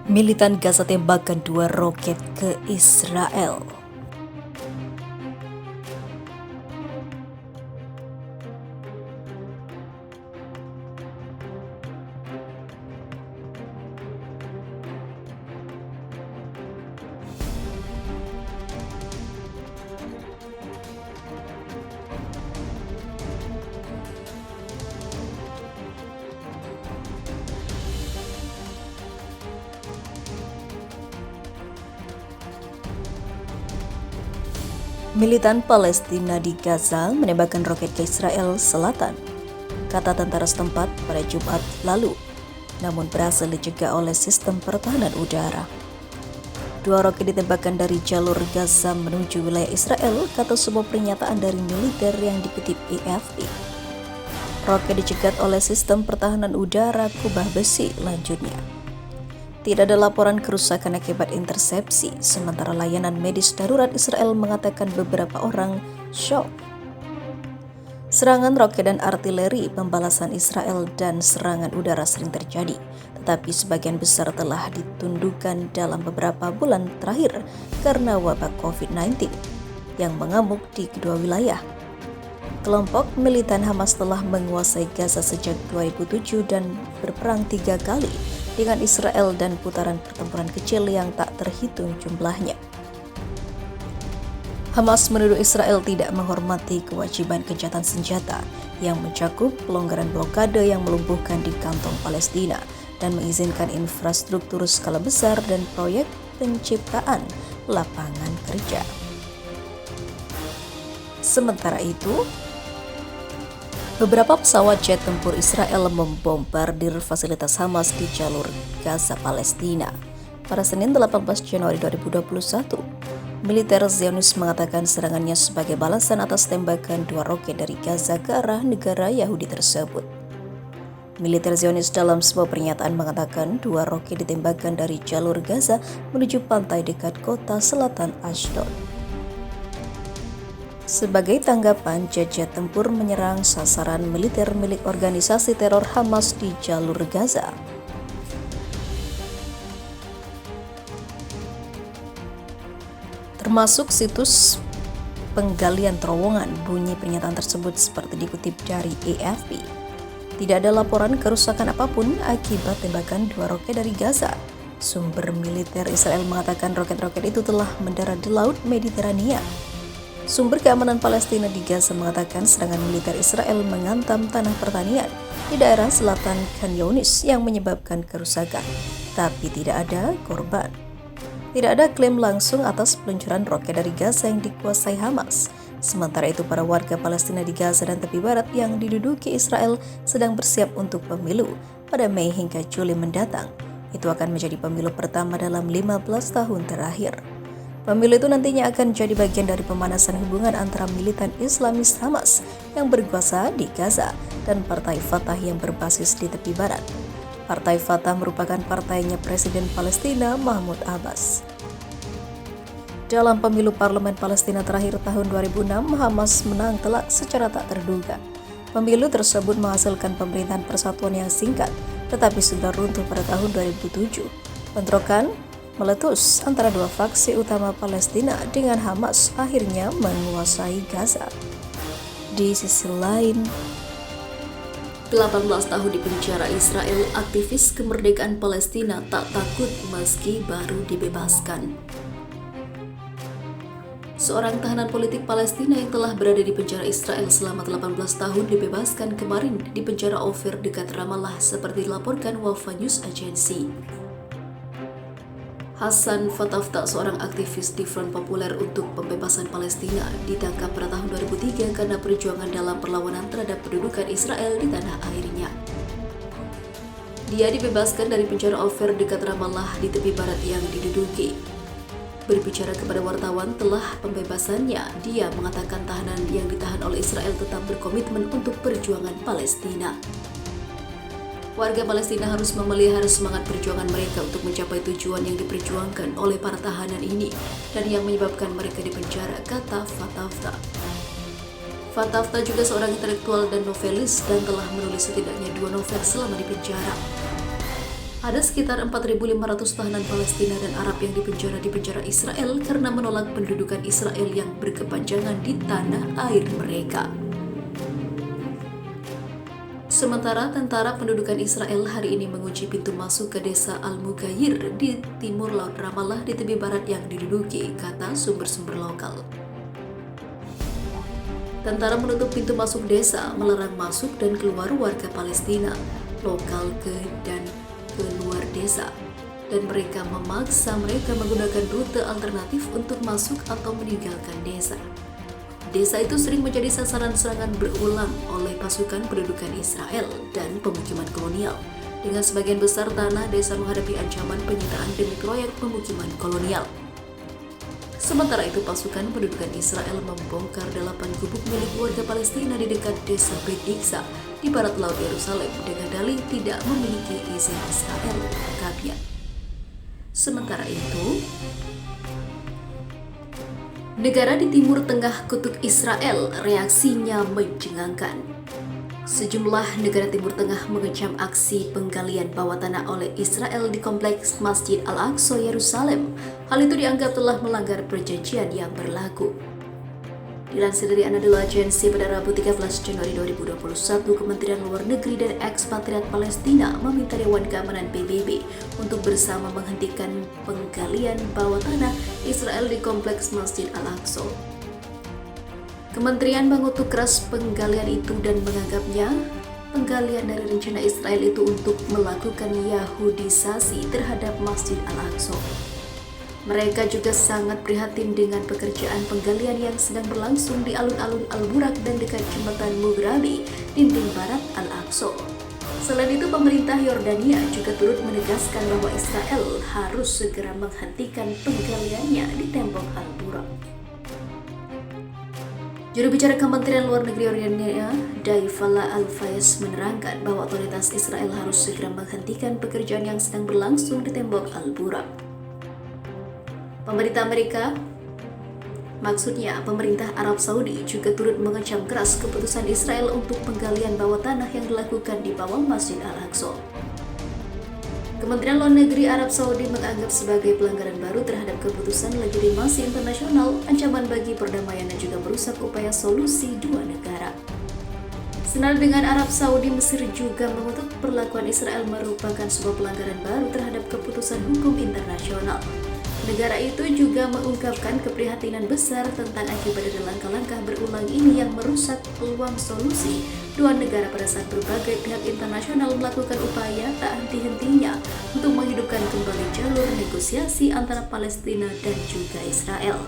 Militan Gaza tembakkan 2 roket ke Israel. Militan Palestina di Gaza menembakkan roket ke Israel Selatan, kata tentara setempat pada Jumat lalu, namun berhasil dicegah oleh sistem pertahanan udara. 2 roket ditembakkan dari jalur Gaza menuju wilayah Israel, kata sebuah pernyataan dari militer yang dikutip AFP. Roket dicegat oleh sistem pertahanan udara kubah besi, lanjutnya. Tidak ada laporan kerusakan akibat intersepsi, sementara layanan medis darurat Israel mengatakan beberapa orang syok. Serangan roket dan artileri pembalasan Israel dan serangan udara sering terjadi, tetapi sebagian besar telah ditundukkan dalam beberapa bulan terakhir karena wabah COVID-19 yang mengamuk di kedua wilayah. Kelompok militan Hamas telah menguasai Gaza sejak 2007 dan berperang 3 kali dengan Israel dan putaran pertempuran kecil yang tak terhitung jumlahnya. Hamas menuduh Israel tidak menghormati kewajiban gencatan senjata yang mencakup pelonggaran blokade yang melumpuhkan di kantong Palestina dan mengizinkan infrastruktur skala besar dan proyek penciptaan lapangan kerja. Sementara itu, beberapa pesawat jet tempur Israel membombardir fasilitas Hamas di jalur Gaza Palestina. Pada Senin 18 Januari 2021, militer Zionis mengatakan serangannya sebagai balasan atas tembakan 2 roket dari Gaza ke arah negara Yahudi tersebut. Militer Zionis dalam sebuah pernyataan mengatakan 2 roket ditembakkan dari jalur Gaza menuju pantai dekat kota selatan Ashdod. Sebagai tanggapan, jet-jet tempur menyerang sasaran militer milik organisasi teror Hamas di jalur Gaza. Termasuk situs penggalian terowongan, bunyi pernyataan tersebut seperti dikutip dari AFP. Tidak ada laporan kerusakan apapun akibat tembakan 2 roket dari Gaza. Sumber militer Israel mengatakan roket-roket itu telah mendarat di Laut Mediterania. Sumber keamanan Palestina di Gaza mengatakan serangan militer Israel menghantam tanah pertanian di daerah selatan Khan Younis yang menyebabkan kerusakan, tapi tidak ada korban. Tidak ada klaim langsung atas peluncuran roket dari Gaza yang dikuasai Hamas. Sementara itu, para warga Palestina di Gaza dan tepi barat yang diduduki Israel sedang bersiap untuk pemilu pada Mei hingga Juli mendatang. Itu akan menjadi pemilu pertama dalam 15 tahun terakhir. Pemilu itu nantinya akan jadi bagian dari pemanasan hubungan antara militan Islamis Hamas yang berkuasa di Gaza dan Partai Fatah yang berbasis di tepi barat. Partai Fatah merupakan partainya Presiden Palestina Mahmud Abbas. Dalam pemilu parlemen Palestina terakhir tahun 2006, Hamas menang telak secara tak terduga. Pemilu tersebut menghasilkan pemerintahan persatuan yang singkat, tetapi sudah runtuh pada tahun 2007. Bentrokan meletus antara dua faksi utama Palestina dengan Hamas akhirnya menguasai Gaza. Di sisi lain, 18 tahun di penjara Israel, aktivis kemerdekaan Palestina tak takut meski baru dibebaskan. Seorang tahanan politik Palestina yang telah berada di penjara Israel selama 18 tahun dibebaskan kemarin di penjara Ofer dekat Ramallah seperti dilaporkan Wafa News Agency. Hassan Fatafta, seorang aktivis di Front Populer untuk Pembebasan Palestina, ditangkap pada tahun 2003 karena perjuangan dalam perlawanan terhadap pendudukan Israel di tanah airnya. Dia dibebaskan dari penjara Ofer dekat Ramallah di tepi barat yang diduduki. Berbicara kepada wartawan telah pembebasannya, dia mengatakan tahanan yang ditahan oleh Israel tetap berkomitmen untuk perjuangan Palestina. Warga Palestina harus memelihara semangat perjuangan mereka untuk mencapai tujuan yang diperjuangkan oleh para tahanan ini dan yang menyebabkan mereka dipenjara, kata Fatafta. Fatafta juga seorang intelektual dan novelis dan telah menulis setidaknya 2 novel selama di penjara. Ada sekitar 4.500 tahanan Palestina dan Arab yang dipenjara di penjara Israel karena menolak pendudukan Israel yang berkepanjangan di tanah air mereka. Sementara tentara pendudukan Israel hari ini mengunci pintu masuk ke desa Al-Mughayir di timur Laut Ramallah di tepi barat yang diduduki, kata sumber-sumber lokal. Tentara menutup pintu masuk desa, melarang masuk dan keluar warga Palestina lokal dan keluar desa, dan mereka memaksa mereka menggunakan rute alternatif untuk masuk atau meninggalkan desa. Desa itu sering menjadi sasaran serangan berulang oleh pasukan pendudukan Israel dan pemukiman kolonial. Dengan sebagian besar tanah, desa menghadapi ancaman penyitaan demi proyek pemukiman kolonial. Sementara itu, pasukan pendudukan Israel membongkar 8 gubuk milik warga Palestina di dekat desa Bet Iksa di barat laut Yerusalem dengan dalih tidak memiliki izin Israel, katanya. Sementara itu, negara di timur tengah kutub Israel reaksinya mencengangkan. Sejumlah negara Timur Tengah mengecam aksi penggalian bawah tanah oleh Israel di kompleks Masjid Al-Aqsa, Yerusalem. Hal itu dianggap telah melanggar perjanjian yang berlaku. Dilansir dari Anadolu Agency pada Rabu 13 Januari 2021, Kementerian Luar Negeri dan Ekspatriat Palestina meminta Dewan Keamanan PBB untuk bersama menghentikan penggalian bawah tanah Israel di kompleks Masjid Al-Aqsa. Kementerian mengutuk keras penggalian itu dan menganggapnya penggalian dari rencana Israel itu untuk melakukan Yahudisasi terhadap Masjid Al-Aqsa. Mereka juga sangat prihatin dengan pekerjaan penggalian yang sedang berlangsung di alun-alun Al-Burak dan dekat jembatan Mughrabi, dinding barat Al-Aqsa. Selain itu, pemerintah Yordania juga turut menegaskan bahwa Israel harus segera menghentikan penggaliannya di tembok Al-Burak. Juru bicara Kementerian Luar Negeri Yordania, Daifallah Al-Fayez, menerangkan bahwa otoritas Israel harus segera menghentikan pekerjaan yang sedang berlangsung di tembok Al-Burak. Pemerintah Amerika, maksudnya pemerintah Arab Saudi, juga turut mengecam keras keputusan Israel untuk penggalian bawah tanah yang dilakukan di bawah Masjid Al-Aqsa. Kementerian Luar Negeri Arab Saudi menganggap sebagai pelanggaran baru terhadap keputusan legitimasi internasional, ancaman bagi perdamaian dan juga merusak upaya solusi dua negara. Senada dengan Arab Saudi, Mesir juga mengutuk perlakuan Israel merupakan sebuah pelanggaran baru terhadap keputusan hukum internasional. Negara itu juga mengungkapkan keprihatinan besar tentang akibat dari langkah-langkah berulang ini yang merusak peluang solusi dua negara pada saat berbagai pihak internasional melakukan upaya tak henti-hentinya untuk menghidupkan kembali jalur negosiasi antara Palestina dan juga Israel.